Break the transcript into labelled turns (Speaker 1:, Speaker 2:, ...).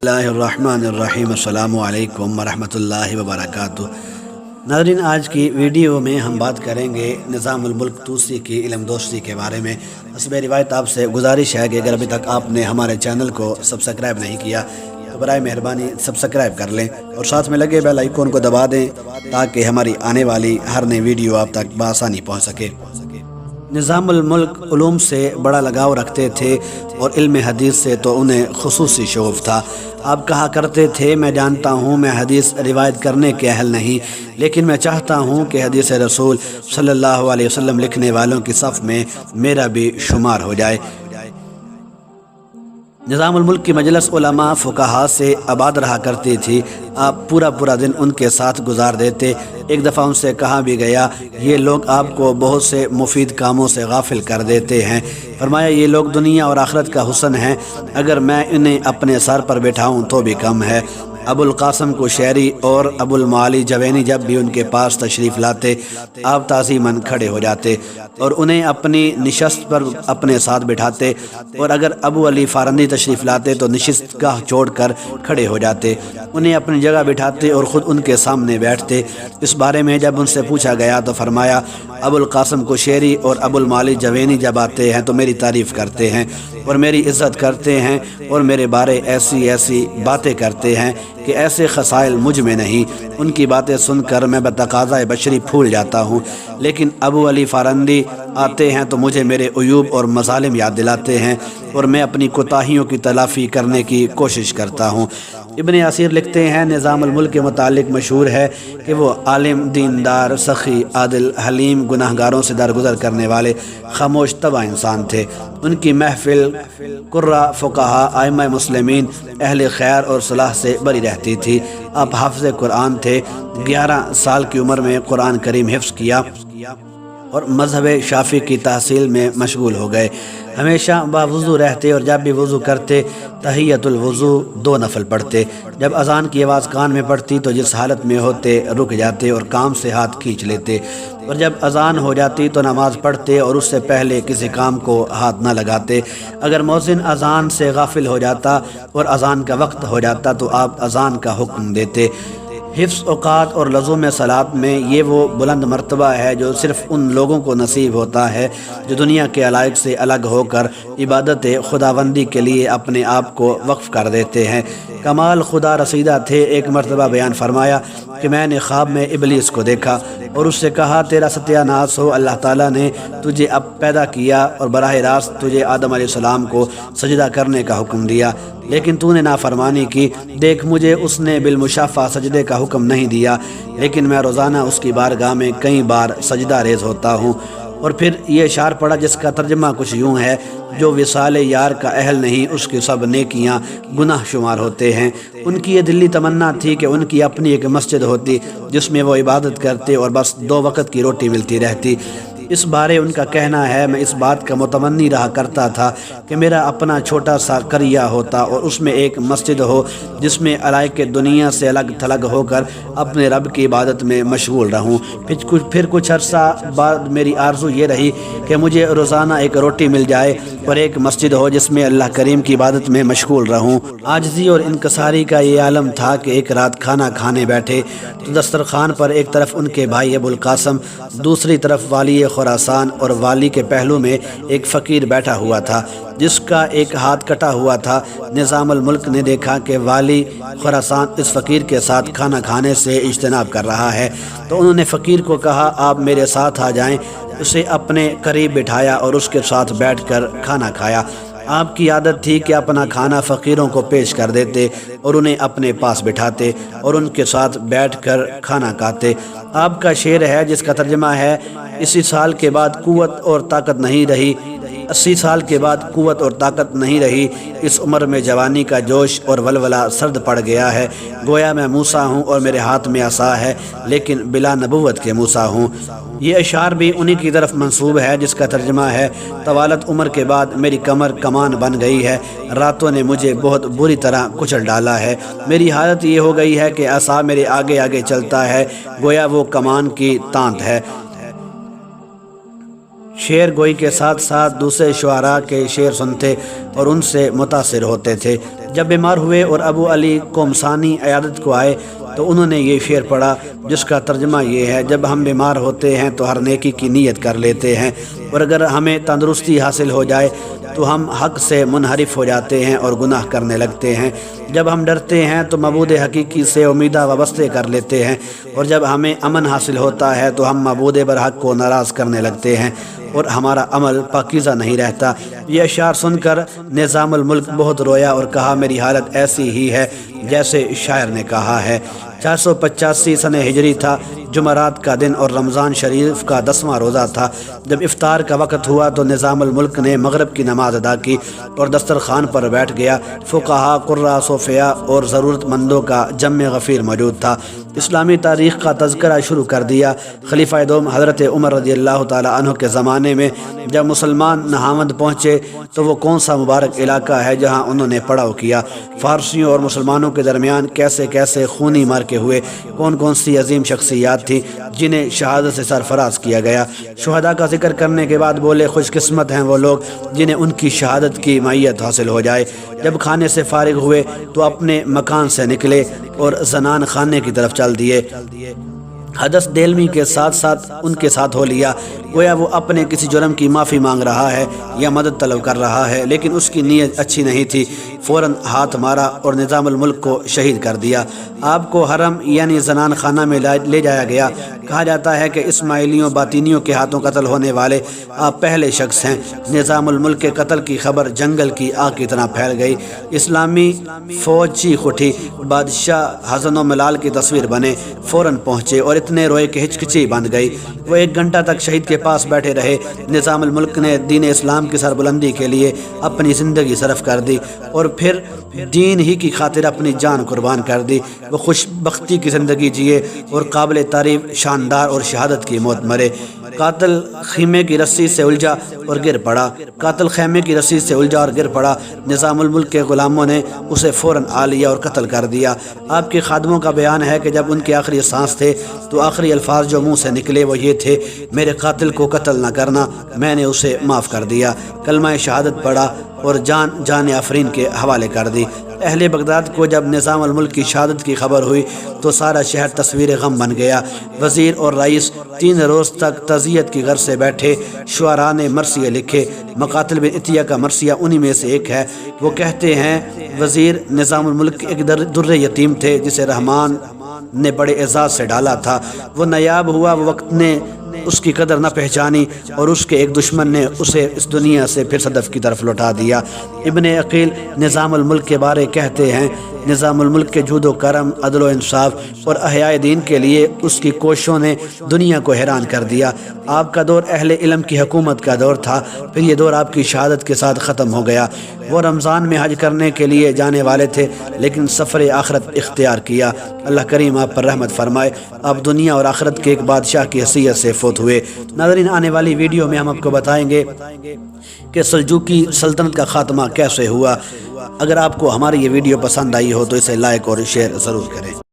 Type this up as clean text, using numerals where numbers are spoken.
Speaker 1: اللہ الرحمن الرحیم السلام علیکم ورحمۃ اللہ وبرکاتہ۔ ناظرین، آج کی ویڈیو میں ہم بات کریں گے نظام الملک توسی کی علم دوستی کے بارے میں۔ حسب روایت آپ سے گزارش ہے کہ اگر ابھی تک آپ نے ہمارے چینل کو سبسکرائب نہیں کیا تو برائے مہربانی سبسکرائب کر لیں اور ساتھ میں لگے بیل آئیکن کو دبا دیں تاکہ ہماری آنے والی ہر نئی ویڈیو آپ تک بآسانی پہنچ سکے۔ نظام الملک علوم سے بڑا لگاؤ رکھتے تھے اور علم حدیث سے تو انہیں خصوصی شوق تھا۔ آپ کہا کرتے تھے، میں جانتا ہوں میں حدیث روایت کرنے کے اہل نہیں، لیکن میں چاہتا ہوں کہ حدیث رسول صلی اللہ علیہ وسلم لکھنے والوں کی صف میں میرا بھی شمار ہو جائے۔ نظام الملک کی مجلس علماء فقہاء سے آباد رہا کرتی تھی۔ آپ پورا دن ان کے ساتھ گزار دیتے۔ ایک دفعہ ان سے کہا بھی گیا، یہ لوگ آپ کو بہت سے مفید کاموں سے غافل کر دیتے ہیں۔ فرمایا، یہ لوگ دنیا اور آخرت کا حسن ہیں، اگر میں انہیں اپنے سر پر بٹھاؤں تو بھی کم ہے۔ ابو القاسم قشیری اور ابو المعالی جوینی جب بھی ان کے پاس تشریف لاتے، آپ تعظیماً کھڑے ہو جاتے اور انہیں اپنی نشست پر اپنے ساتھ بٹھاتے، اور اگر ابو علی فارندی تشریف لاتے تو نشست گاہ چھوڑ کر کھڑے ہو جاتے، انہیں اپنی جگہ بٹھاتے اور خود ان کے سامنے بیٹھتے۔ اس بارے میں جب ان سے پوچھا گیا تو فرمایا، ابو القاسم قشیری اور ابو المعالی جوینی جب آتے ہیں تو میری تعریف کرتے ہیں اور میری عزت کرتے ہیں اور میرے بارے ایسی باتیں کرتے ہیں کہ ایسے خصائل مجھ میں نہیں۔ ان کی باتیں سن کر میں بتقاضۂ بشری پھول جاتا ہوں، لیکن ابو علی فارندی آتے ہیں تو مجھے میرے عیوب اور مظالم یاد دلاتے ہیں اور میں اپنی کوتاہیوں کی تلافی کرنے کی کوشش کرتا ہوں۔ ابن اسیر لکھتے ہیں، نظام الملک کے متعلق مشہور ہے کہ وہ عالم، دیندار، سخی، عادل، حلیم، گناہ گاروں سے درگزر کرنے والے خاموش طبع انسان تھے۔ ان کی محفل قراء، فقہاء، ائمہ مسلمین، اہل خیر اور صلاح سے بری رہتی تھی۔ آپ حافظ قرآن تھے۔ 11 سال کی عمر میں قرآن کریم حفظ کیا اور مذہب شافعی کی تحصیل میں مشغول ہو گئے۔ ہمیشہ باوضو رہتے اور جب بھی وضو کرتے تحیۃ الوضو 2 نفل پڑھتے۔ جب اذان کی آواز کان میں پڑتی تو جس حالت میں ہوتے رک جاتے اور کام سے ہاتھ کھینچ لیتے، اور جب اذان ہو جاتی تو نماز پڑھتے اور اس سے پہلے کسی کام کو ہاتھ نہ لگاتے۔ اگر مؤذن اذان سے غافل ہو جاتا اور اذان کا وقت ہو جاتا تو آپ اذان کا حکم دیتے۔ حفظ اوقات اور لزوم صلاۃ میں یہ وہ بلند مرتبہ ہے جو صرف ان لوگوں کو نصیب ہوتا ہے جو دنیا کے علائق سے الگ ہو کر عبادت خداوندی کے لیے اپنے آپ کو وقف کر دیتے ہیں۔ کمال خدا رسیدہ تھے۔ ایک مرتبہ بیان فرمایا کہ میں نے خواب میں ابلیس کو دیکھا اور اس سے کہا، تیرا ستیہ ناس ہو، اللہ تعالیٰ نے تجھے اب پیدا کیا اور براہ راست تجھے آدم علیہ السلام کو سجدہ کرنے کا حکم دیا، لیکن تو نے نافرمانی کی۔ دیکھ، مجھے اس نے بالمشافہ سجدے کا حکم نہیں دیا، لیکن میں روزانہ اس کی بارگاہ میں کئی بار سجدہ ریز ہوتا ہوں۔ اور پھر یہ اشعار پڑھا جس کا ترجمہ کچھ یوں ہے، جو وصال یار کا اہل نہیں اس کی سب نیکیاں گناہ شمار ہوتے ہیں۔ ان کی یہ دلی تمنا تھی کہ ان کی اپنی ایک مسجد ہوتی جس میں وہ عبادت کرتے اور بس 2 وقت کی روٹی ملتی رہتی۔ اس بارے ان کا کہنا ہے، میں اس بات کا متمنی رہا کرتا تھا کہ میرا اپنا چھوٹا سا قریہ ہوتا اور اس میں ایک مسجد ہو جس میں علائق دنیا سے الگ تھلگ ہو کر اپنے رب کی عبادت میں مشغول رہوں۔ پھر کچھ عرصہ بعد میری آرزو یہ رہی کہ مجھے روزانہ ایک روٹی مل جائے اور ایک مسجد ہو جس میں اللہ کریم کی عبادت میں مشغول رہوں۔ عاجزی اور انکساری کا یہ عالم تھا کہ ایک رات کھانا کھانے بیٹھے تو دسترخوان پر ایک طرف ان کے بھائی ابو القاسم، دوسری طرف والی خراسان، اور والی کے پہلو میں ایک فقیر بیٹھا ہوا تھا جس کا ایک ہاتھ کٹا ہوا تھا۔ نظام الملک نے دیکھا کہ والی خراسان اس فقیر کے ساتھ کھانا کھانے سے اجتناب کر رہا ہے تو انہوں نے فقیر کو کہا، آپ میرے ساتھ آ جائیں۔ اسے اپنے قریب بٹھایا اور اس کے ساتھ بیٹھ کر کھانا کھایا۔ آپ کی عادت تھی کہ اپنا کھانا فقیروں کو پیش کر دیتے اور انہیں اپنے پاس بٹھاتے اور ان کے ساتھ بیٹھ کر کھانا کھاتے۔ آپ کا شعر ہے جس کا ترجمہ ہے، 80 سال کے بعد قوت اور طاقت نہیں رہی، 80 سال کے بعد قوت اور طاقت نہیں رہی، اس عمر میں جوانی کا جوش اور ولولہ سرد پڑ گیا ہے۔ گویا میں موسیٰ ہوں اور میرے ہاتھ میں عصا ہے، لیکن بلا نبوت کے موسیٰ ہوں۔ یہ اشعار بھی انہی کی طرف منسوب ہے جس کا ترجمہ ہے، طوالت عمر کے بعد میری کمر کمان بن گئی ہے، راتوں نے مجھے بہت بری طرح کچل ڈالا ہے، میری حالت یہ ہو گئی ہے کہ عصا میرے آگے آگے چلتا ہے، گویا وہ کمان کی تانت ہے۔ شعر گوئی کے ساتھ ساتھ دوسرے شعراء کے شعر سنتے اور ان سے متاثر ہوتے تھے۔ جب بیمار ہوئے اور ابو علی قمصانی عیادت کو آئے تو انہوں نے یہ شعر پڑھا، جس کا ترجمہ یہ ہے: جب ہم بیمار ہوتے ہیں تو ہر نیکی کی نیت کر لیتے ہیں، اور اگر ہمیں تندرستی حاصل ہو جائے تو ہم حق سے منحرف ہو جاتے ہیں اور گناہ کرنے لگتے ہیں۔ جب ہم ڈرتے ہیں تو معبود حقیقی سے امیدہ وابستے کر لیتے ہیں، اور جب ہمیں امن حاصل ہوتا ہے تو ہم معبود برحق کو ناراض کرنے لگتے ہیں اور ہمارا عمل پاکیزہ نہیں رہتا۔ یہ اشعار سن کر نظام الملک بہت رویا اور کہا، میری حالت ایسی ہی ہے جیسے شاعر نے کہا ہے۔ 485 سن ہجری تھا، جمعرات کا دن اور رمضان شریف کا 10واں روزہ تھا۔ جب افطار کا وقت ہوا تو نظام الملک نے مغرب کی نماز ادا کی اور دسترخوان پر بیٹھ گیا۔ فقہا، قراء، صوفیاء اور ضرورت مندوں کا جمع غفیر موجود تھا۔ اسلامی تاریخ کا تذکرہ شروع کر دیا۔ خلیفہ دوم حضرت عمر رضی اللہ تعالی عنہ کے زمانے میں جب مسلمان نہاوند پہنچے تو وہ کون سا مبارک علاقہ ہے جہاں انہوں نے پڑاؤ کیا، فارسیوں اور مسلمانوں کے درمیان کیسے کیسے خونی مارکے ہوئے، کون کون سی عظیم شخصیات تھیں جنہیں شہادت سے سرفراز کیا گیا۔ شہداء کا ذکر کرنے کے بعد بولے، خوش قسمت ہیں وہ لوگ جنہیں ان کی شہادت کی معیت حاصل ہو جائے۔ جب کھانے سے فارغ ہوئے تو اپنے مکان سے نکلے اور زنان خانے کی طرف چل دیے۔ حدث دیلمی کے ساتھ ساتھ ان کے ساتھ ہو لیا، گویا وہ اپنے کسی جرم کی معافی مانگ رہا ہے یا مدد طلب کر رہا ہے، لیکن اس کی نیت اچھی نہیں تھی۔ فوراً ہاتھ مارا اور نظام الملک کو شہید کر دیا۔ آپ کو حرم یعنی زنان خانہ میں لے جایا گیا۔ کہا جاتا ہے کہ اسماعیلیوں باطینیوں کے ہاتھوں قتل ہونے والے آپ پہلے شخص ہیں۔ نظام الملک کے قتل کی خبر جنگل کی آگ کی طرح پھیل گئی۔ اسلامی فوج چیخ اٹھی، بادشاہ حزن و ملال کی تصویر بنے، فوراً پہنچے اور اتنے روئے کہ ہچکچی بند گئی۔ وہ 1 گھنٹہ تک شہید کے پاس بیٹھے رہے۔ نظام الملک نے دین اسلام کی سربلندی کے لیے اپنی زندگی صرف کر دی اور پھر دین ہی کی خاطر اپنی جان قربان کر دی۔ وہ خوش بختی کی زندگی جیے اور قابل تعریف شاندار اور شہادت کی موت مرے۔ قاتل خیمے کی رسی سے الجھا اور گر پڑا۔ قاتل خیمے کی رسی سے الجھا اور گر پڑا۔ نظام الملک کے غلاموں نے اسے فوراً آ لیا اور قتل کر دیا۔ آپ کے خادموں کا بیان ہے کہ جب ان کے آخری سانس تھے تو آخری الفاظ جو منہ سے نکلے وہ یہ تھے، میرے قاتل کو قتل نہ کرنا، میں نے اسے معاف کر دیا۔ کلمہ شہادت پڑھا اور جان آفرین کے حوالے کر دی۔ اہل بغداد کو جب نظام الملک کی شہادت کی خبر ہوئی تو سارا شہر تصویر غم بن گیا۔ وزیر اور رئیس 3 روز تک تعزیت کی غرض سے بیٹھے۔ شعراء نے مرثیے لکھے۔ مقاتل بن عطیہ کا مرثیہ انہی میں سے ایک ہے۔ وہ کہتے ہیں، وزیر نظام الملک ایک در یتیم تھے جسے رحمان نے بڑے اعزاز سے ڈالا تھا۔ وہ نایاب ہوا، وہ وقت نے اس کی قدر نہ پہچانی اور اس کے ایک دشمن نے اسے اس دنیا سے پھر صدف کی طرف لوٹا دیا۔ ابن عقیل نظام الملک کے بارے کہتے ہیں، نظام الملک کے جود و کرم، عدل و انصاف اور احیاء دین کے لیے اس کی کوششوں نے دنیا کو حیران کر دیا۔ آپ کا دور اہل علم کی حکومت کا دور تھا، پھر یہ دور آپ کی شہادت کے ساتھ ختم ہو گیا۔ وہ رمضان میں حج کرنے کے لیے جانے والے تھے لیکن سفر آخرت اختیار کیا۔ اللہ کریم آپ پر رحمت فرمائے۔ آپ دنیا اور آخرت کے ایک بادشاہ کی حیثیت سے فوت ہوئے۔ ناظرین، آنے والی ویڈیو میں ہم آپ کو بتائیں گے کہ سلجوقی سلطنت کا خاتمہ کیسے ہوا۔ اگر آپ کو ہماری یہ ویڈیو پسند آئی ہو تو اسے لائک اور شیئر ضرور کریں۔